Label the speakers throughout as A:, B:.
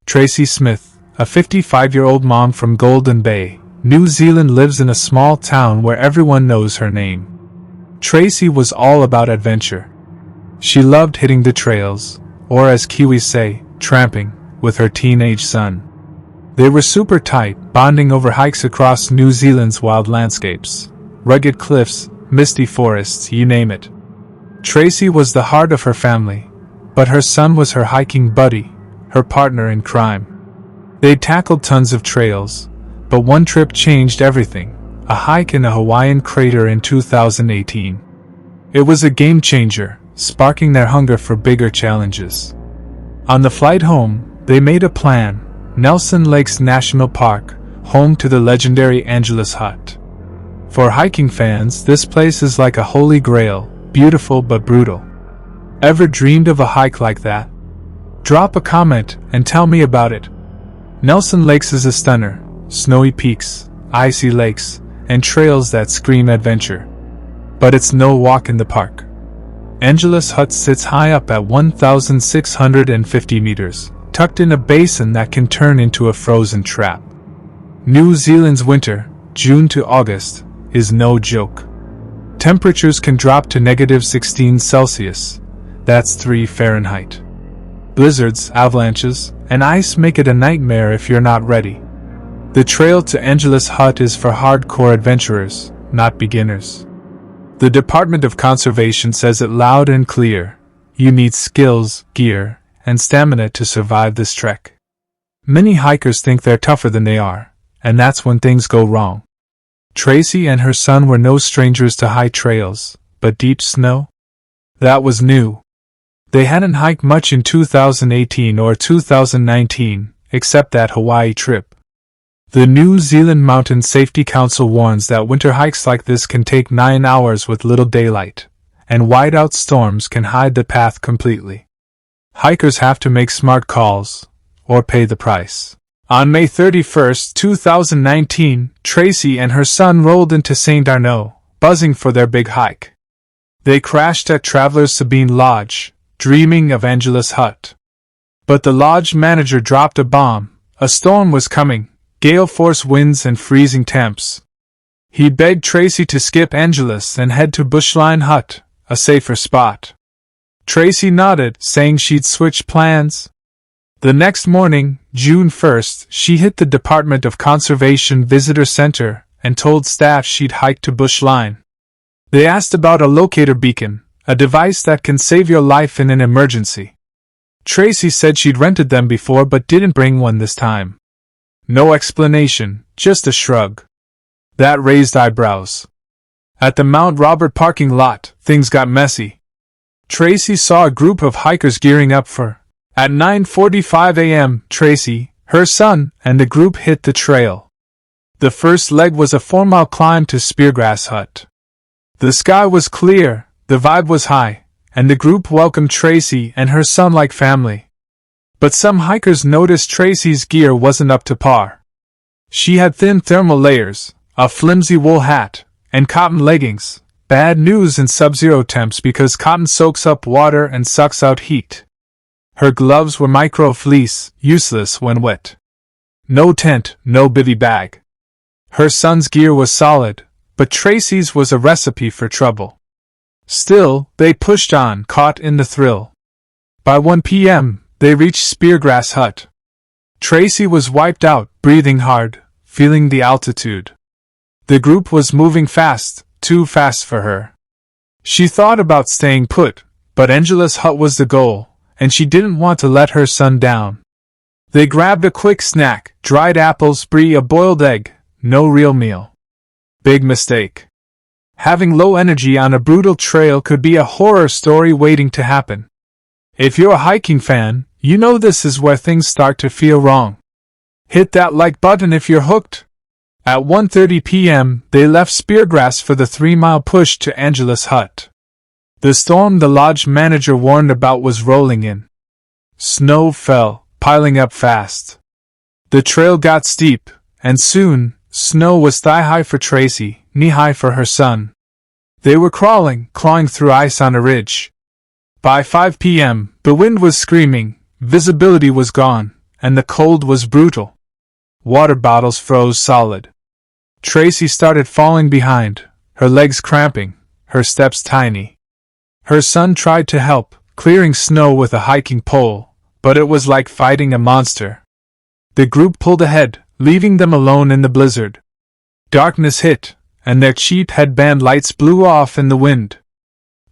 A: Tracy Smith, a 55-year-old mom from Golden Bay, New Zealand, lives in a small town where everyone knows her name. Tracy was all about adventure. She loved hitting the trails, or as Kiwis say, tramping, with her teenage son. They were super tight, bonding over hikes across New Zealand's wild landscapes. Rugged cliffs, misty forests, you name it. Tracy was the heart of her family, but her son was her hiking buddy, her partner in crime. They'd tackled tons of trails, but one trip changed everything: a hike in a Hawaiian crater in 2018. It was a game changer, sparking their hunger for bigger challenges. On the flight home, they made a plan: Nelson Lakes National Park, home to the legendary Angelus Hut. For hiking fans, this place is like a holy grail, beautiful but brutal. Ever dreamed of a hike like that? Drop a comment and tell me about it. Nelson Lakes is a stunner: snowy peaks, icy lakes, and trails that scream adventure. But it's no walk in the park. Angelus Hut sits high up at 1,650 meters, tucked in a basin that can turn into a frozen trap. New Zealand's winter, June to August, is no joke. Temperatures can drop to -16 Celsius, that's 3 Fahrenheit. Blizzards, avalanches, and ice make it a nightmare if you're not ready. The trail to Angelus Hut is for hardcore adventurers, not beginners. The Department of Conservation says it loud and clear: you need skills, gear, and stamina to survive this trek. Many hikers think they're tougher than they are, and that's when things go wrong. Tracy and her son were no strangers to high trails, but deep snow? That was new. They hadn't hiked much in 2018 or 2019, except that Hawaii trip. The New Zealand Mountain Safety Council warns that winter hikes like this can take 9 hours with little daylight, and whiteout storms can hide the path completely. Hikers have to make smart calls, or pay the price. On May 31, 2019, Tracy and her son rolled into St. Arnaud, buzzing for their big hike. They crashed at Travelers Sabine Lodge, dreaming of Angelus Hut. But the lodge manager dropped a bomb. A storm was coming, gale-force winds and freezing temps. He begged Tracy to skip Angelus and head to Bushline Hut, a safer spot. Tracy nodded, saying she'd switch plans. The next morning, June 1st, she hit the Department of Conservation Visitor Center and told staff she'd hike to Bushline. They asked about a locator beacon, a device that can save your life in an emergency. Tracy said she'd rented them before but didn't bring one this time. No explanation, just a shrug. That raised eyebrows. At the Mount Robert parking lot, things got messy. Tracy saw a group of hikers gearing up for. At 9:45 a.m., Tracy, her son, and the group hit the trail. The first leg was a 4-mile climb to Speargrass Hut. The sky was clear, the vibe was high, and the group welcomed Tracy and her son like family. But some hikers noticed Tracy's gear wasn't up to par. She had thin thermal layers, a flimsy wool hat, and cotton leggings. Bad news in sub-zero temps because cotton soaks up water and sucks out heat. Her gloves were micro-fleece, useless when wet. No tent, no bivy bag. Her son's gear was solid, but Tracy's was a recipe for trouble. Still, they pushed on, caught in the thrill. By 1 p.m., they reached Speargrass Hut. Tracy was wiped out, breathing hard, feeling the altitude. The group was moving fast, too fast for her. She thought about staying put, but Angelus Hut was the goal, and she didn't want to let her son down. They grabbed a quick snack, dried apples, brie, a boiled egg, no real meal. Big mistake. Having low energy on a brutal trail could be a horror story waiting to happen. If you're a hiking fan, you know this is where things start to feel wrong. Hit that like button if you're hooked. At 1:30 p.m., they left Speargrass for the 3-mile push to Angelus Hut. The storm the lodge manager warned about was rolling in. Snow fell, piling up fast. The trail got steep, and soon, snow was thigh-high for Tracy, knee-high for her son. They were crawling, clawing through ice on a ridge. By 5 p.m., the wind was screaming, visibility was gone, and the cold was brutal. Water bottles froze solid. Tracy started falling behind, her legs cramping, her steps tiny. Her son tried to help, clearing snow with a hiking pole, but it was like fighting a monster. The group pulled ahead, leaving them alone in the blizzard. Darkness hit, and their cheap headband lights blew off in the wind.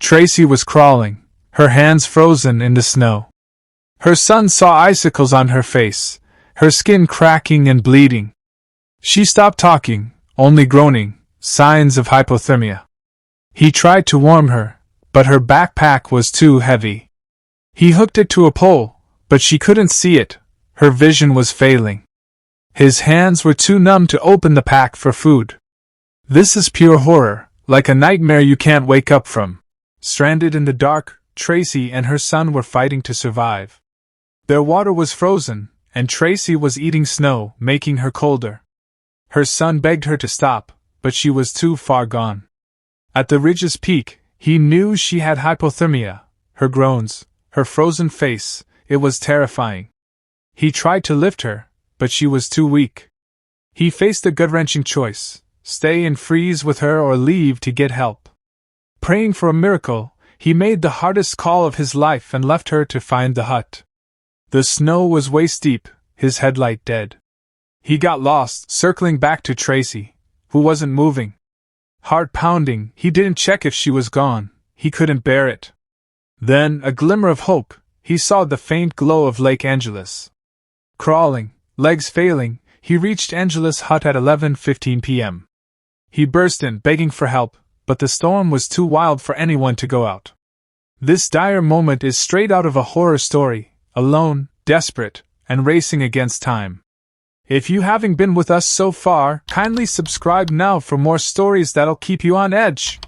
A: Tracy was crawling, her hands frozen in the snow. Her son saw icicles on her face, her skin cracking and bleeding. She stopped talking, only groaning, signs of hypothermia. He tried to warm her, but her backpack was too heavy. He hooked it to a pole, but she couldn't see it, her vision was failing. His hands were too numb to open the pack for food. This is pure horror, like a nightmare you can't wake up from. Stranded in the dark, Tracy and her son were fighting to survive. Their water was frozen, and Tracy was eating snow, making her colder. Her son begged her to stop, but she was too far gone. At the ridge's peak, he knew she had hypothermia. Her groans, her frozen face, it was terrifying. He tried to lift her, but she was too weak. He faced a gut-wrenching choice: stay and freeze with her or leave to get help. Praying for a miracle, he made the hardest call of his life and left her to find the hut. The snow was waist-deep, his headlight dead. He got lost, circling back to Tracy, who wasn't moving. Heart pounding, he didn't check if she was gone, he couldn't bear it. Then, a glimmer of hope, he saw the faint glow of Lake Angeles. Crawling, legs failing, he reached Angeles' hut at 11:15 p.m. He burst in, begging for help, but the storm was too wild for anyone to go out. This dire moment is straight out of a horror story, alone, desperate, and racing against time. If you haven't been with us so far, kindly subscribe now for more stories that'll keep you on edge.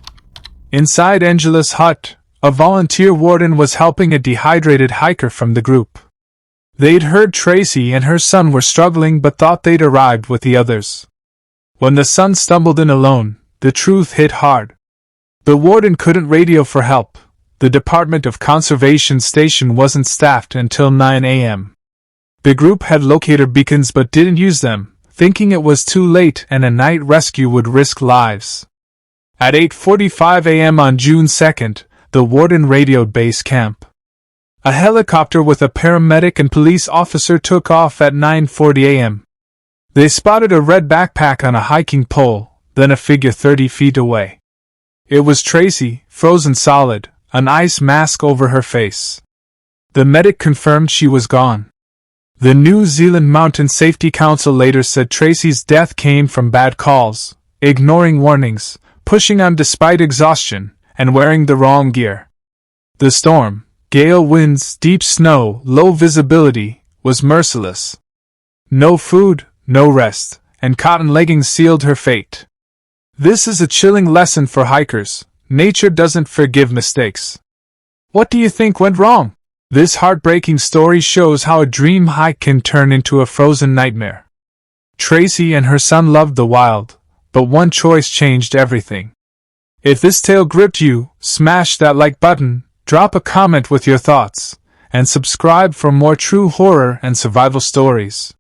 A: Inside Angeles' hut, a volunteer warden was helping a dehydrated hiker from the group. They'd heard Tracy and her son were struggling but thought they'd arrived with the others. When the son stumbled in alone, the truth hit hard. The warden couldn't radio for help. The Department of Conservation station wasn't staffed until 9 a.m. The group had locator beacons but didn't use them, thinking it was too late and a night rescue would risk lives. At 8:45 a.m. on June 2nd, the warden radioed base camp. A helicopter with a paramedic and police officer took off at 9:40 a.m. They spotted a red backpack on a hiking pole, then a figure 30 feet away. It was Tracy, frozen solid, an ice mask over her face. The medic confirmed she was gone. The New Zealand Mountain Safety Council later said Tracy's death came from bad calls, ignoring warnings, pushing on despite exhaustion, and wearing the wrong gear. The storm, gale winds, deep snow, low visibility, was merciless. No food, no rest, and cotton leggings sealed her fate. This is a chilling lesson for hikers. Nature doesn't forgive mistakes. What do you think went wrong? This heartbreaking story shows how a dream hike can turn into a frozen nightmare. Tracy and her son loved the wild, but one choice changed everything. If this tale gripped you, smash that like button, drop a comment with your thoughts, and subscribe for more true horror and survival stories.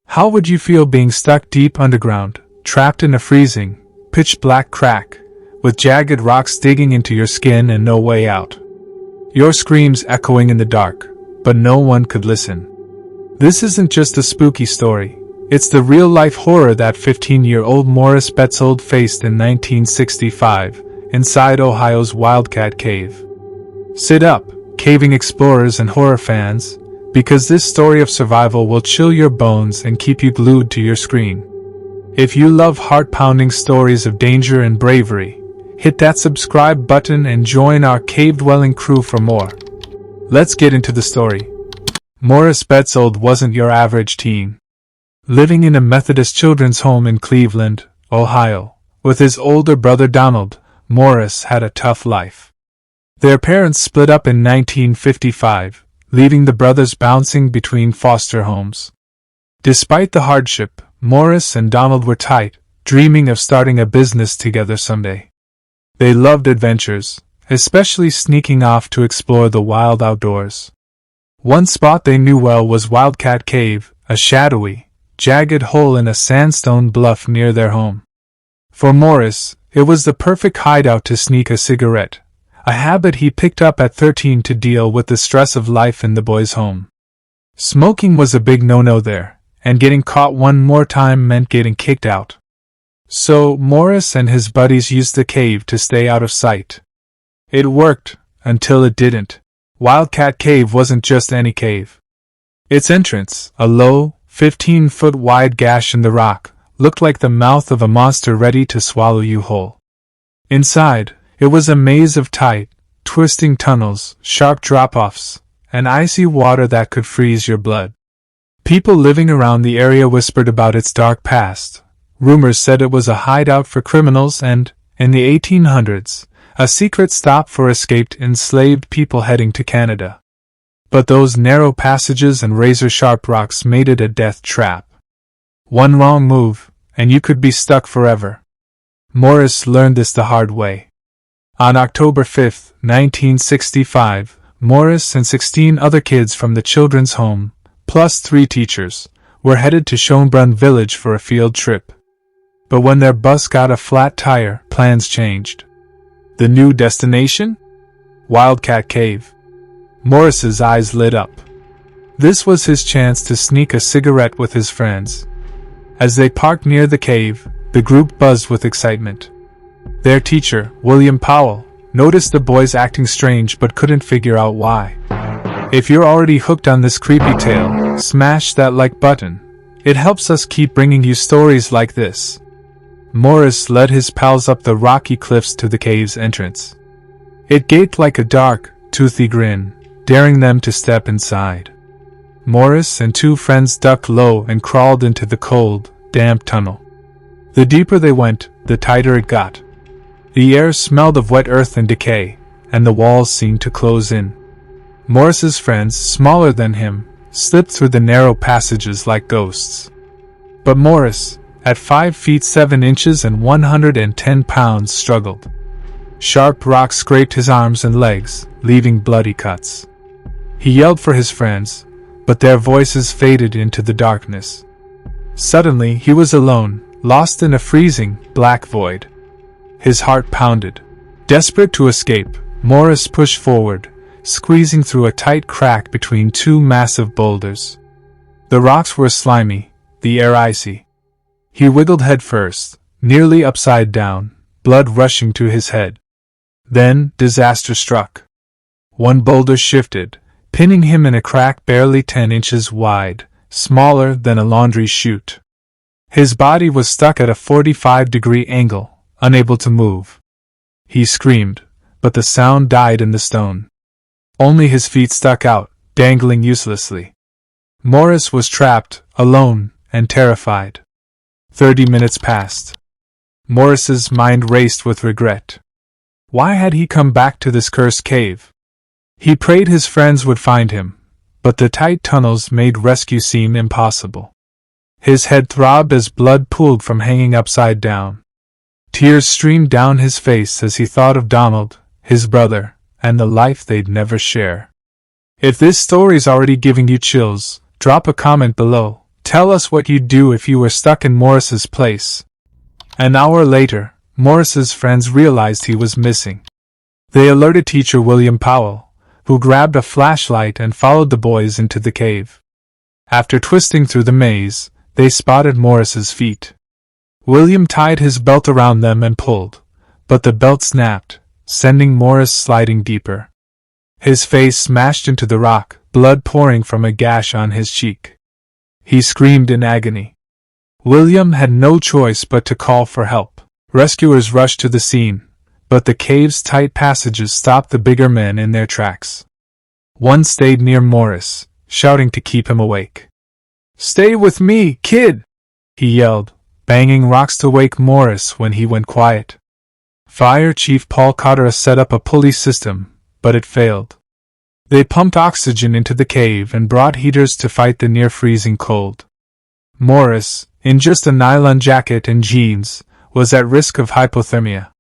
A: How would you feel being stuck deep underground, trapped in a freezing, pitch-black crack, with jagged rocks digging into your skin and no way out? Your screams echoing in the dark, but no one could listen. This isn't just a spooky story. It's the real-life horror that 15-year-old Morris Baetzold faced in 1965, inside Ohio's Wildcat Cave. Sit up, caving explorers and horror fans, because this story of survival will chill your bones and keep you glued to your screen. If you love heart-pounding stories of danger and bravery, hit that subscribe button and join our cave-dwelling crew for more. Let's get into the story. Morris Baetzold wasn't your average teen. Living in a Methodist children's home in Cleveland, Ohio, with his older brother Donald, Morris had a tough life. Their parents split up in 1955, leaving the brothers bouncing between foster homes. Despite the hardship, Morris and Donald were tight, dreaming of starting a business together someday. They loved adventures, especially sneaking off to explore the wild outdoors. One spot they knew well was Wildcat Cave, a shadowy, jagged hole in a sandstone bluff near their home. For Morris, it was the perfect hideout to sneak a cigarette, a habit he picked up at 13 to deal with the stress of life in the boys' home. Smoking was a big no-no there, and getting caught one more time meant getting kicked out. So Morris and his buddies used the cave to stay out of sight. It worked, until it didn't. Wildcat Cave wasn't just any cave. Its entrance, a low, 15-foot wide gash in the rock, looked like the mouth of a monster ready to swallow you whole. Inside, it was a maze of tight, twisting tunnels, sharp drop-offs, and icy water that could freeze your blood. People living around the area whispered about its dark past. Rumors said it was a hideout for criminals and, in the 1800s, a secret stop for escaped enslaved people heading to Canada. But those narrow passages and razor-sharp rocks made it a death trap. One wrong move, and you could be stuck forever. Morris learned this the hard way. On October 5, 1965, Morris and 16 other kids from the children's home, plus 3 teachers, were headed to Schönbrunn village for a field trip. But when their bus got a flat tire, plans changed. The new destination? Wildcat Cave. Morris's eyes lit up. This was his chance to sneak a cigarette with his friends. As they parked near the cave, the group buzzed with excitement. Their teacher, William Powell, noticed the boys acting strange but couldn't figure out why. If you're already hooked on this creepy tale, smash that like button. It helps us keep bringing you stories like this. Morris led his pals up the rocky cliffs to the cave's entrance. It gaped like a dark, toothy grin, daring them to step inside. Morris and 2 friends ducked low and crawled into the cold, damp tunnel. The deeper they went, the tighter it got. The air smelled of wet earth and decay, and the walls seemed to close in. Morris's friends, smaller than him, slipped through the narrow passages like ghosts. But Morris, at 5 feet 7 inches and 110 pounds, struggled. Sharp rocks scraped his arms and legs, leaving bloody cuts. He yelled for his friends, but their voices faded into the darkness. Suddenly he was alone, lost in a freezing, black void. His heart pounded. Desperate to escape, Morris pushed forward, squeezing through a tight crack between 2 massive boulders. The rocks were slimy, the air icy. He wiggled head first, nearly upside down, blood rushing to his head. Then disaster struck. One boulder shifted, pinning him in a crack barely 10 inches wide, smaller than a laundry chute. His body was stuck at a 45-degree angle, unable to move. He screamed, but the sound died in the stone. Only his feet stuck out, dangling uselessly. Morris was trapped, alone, and terrified. 30 minutes passed. Morris's mind raced with regret. Why had he come back to this cursed cave? He prayed his friends would find him, but the tight tunnels made rescue seem impossible. His head throbbed as blood pooled from hanging upside down. Tears streamed down his face as he thought of Donald, his brother, and the life they'd never share. If this story's already giving you chills, drop a comment below. Tell us what you'd do if you were stuck in Morris's place. An hour later, Morris's friends realized he was missing. They alerted teacher William Powell, who grabbed a flashlight and followed the boys into the cave. After twisting through the maze, they spotted Morris's feet. William tied his belt around them and pulled, but the belt snapped, sending Morris sliding deeper. His face smashed into the rock, blood pouring from a gash on his cheek. He screamed in agony. William had no choice but to call for help. Rescuers rushed to the scene, but the cave's tight passages stopped the bigger men in their tracks. One stayed near Morris, shouting to keep him awake. "Stay with me, kid!" he yelled, banging rocks to wake Morris when he went quiet. Fire Chief Paul Cotter set up a pulley system, but it failed. They pumped oxygen into the cave and brought heaters to fight the near-freezing cold. Morris, in just a nylon jacket and jeans, was at risk of hypothermia.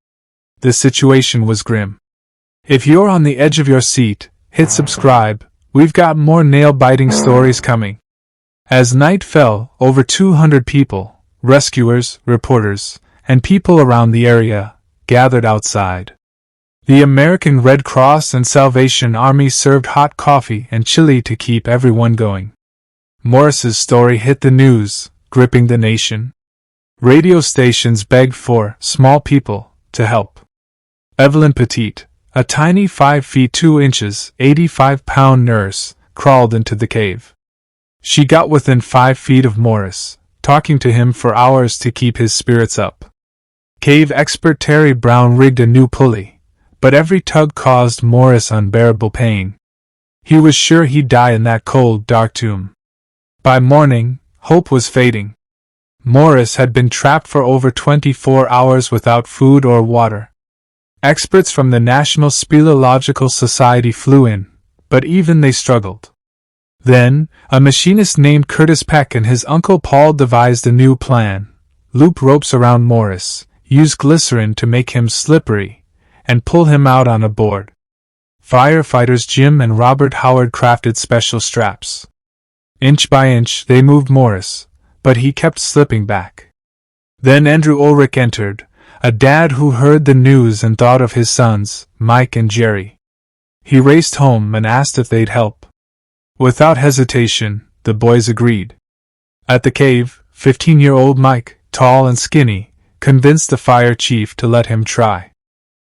A: The situation was grim. If you're on the edge of your seat, hit subscribe, We've got more nail-biting stories coming. As night fell, over 200 people, rescuers, reporters, and people around the area, gathered outside. The American Red Cross and Salvation Army served hot coffee and chili to keep everyone going. Morris's story hit the news, gripping the nation. Radio stations begged for small people to help. Evelyn Petite, a tiny 5 feet 2 inches, 85-pound nurse, crawled into the cave. She got within 5 feet of Morris, talking to him for hours to keep his spirits up. Cave expert Terry Brown rigged a new pulley, but every tug caused Morris unbearable pain. He was sure he'd die in that cold, dark tomb. By morning, hope was fading. Morris had been trapped for over 24 hours without food or water. Experts from the National Speleological Society flew in, but even they struggled. Then, a machinist named Curtis Peck and his uncle Paul devised a new plan. Loop ropes around Morris, use glycerin to make him slippery, and pull him out on a board. Firefighters Jim and Robert Howard crafted special straps. Inch by inch they moved Morris, but he kept slipping back. Then Andrew Ulrich entered, a dad who heard the news and thought of his sons, Mike and Jerry. He raced home and asked if they'd help. Without hesitation, the boys agreed. At the cave, 15-year-old Mike, tall and skinny, convinced the fire chief to let him try.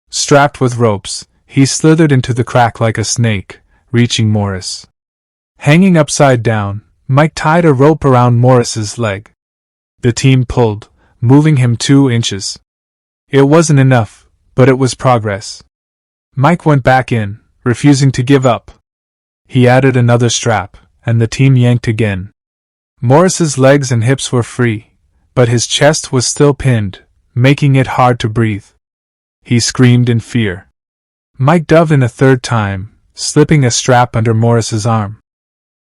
A: Strapped with ropes, he slithered into the crack like a snake, reaching Morris. Hanging upside down, Mike tied a rope around Morris's leg. The team pulled, moving him 2 inches. It wasn't enough, but it was progress. Mike went back in, refusing to give up. He added another strap, and the team yanked again. Morris's legs and hips were free, but his chest was still pinned, making it hard to breathe. He screamed in fear. Mike dove in a third time, slipping a strap under Morris's arm.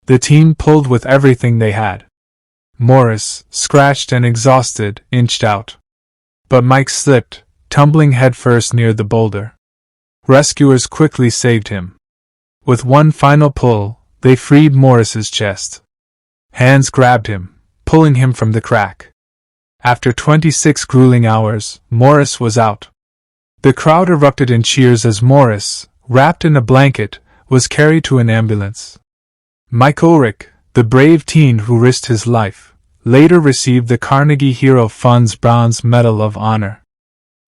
A: The team pulled with everything they had. Morris, scratched and exhausted, inched out. But Mike slipped, tumbling headfirst near the boulder. Rescuers quickly saved him. With one final pull, they freed Morris's chest. Hands grabbed him, pulling him from the crack. After 26 grueling hours, Morris was out. The crowd erupted in cheers as Morris, wrapped in a blanket, was carried to an ambulance. Mike Ulrich, the brave teen who risked his life, later received the Carnegie Hero Fund's Bronze Medal of Honor.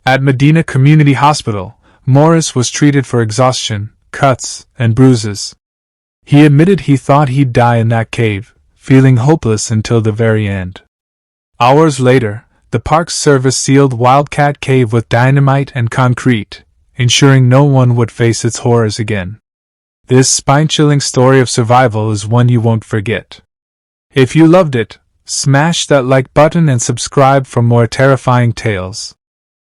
A: At Medina Community Hospital, Morris was treated for exhaustion, cuts, and bruises. He admitted he thought he'd die in that cave, feeling hopeless until the very end. Hours later, the Park Service sealed Wildcat Cave with dynamite and concrete, ensuring no one would face its horrors again. This spine-chilling story of survival is one you won't forget. If you loved it, smash that like button and subscribe for more terrifying tales.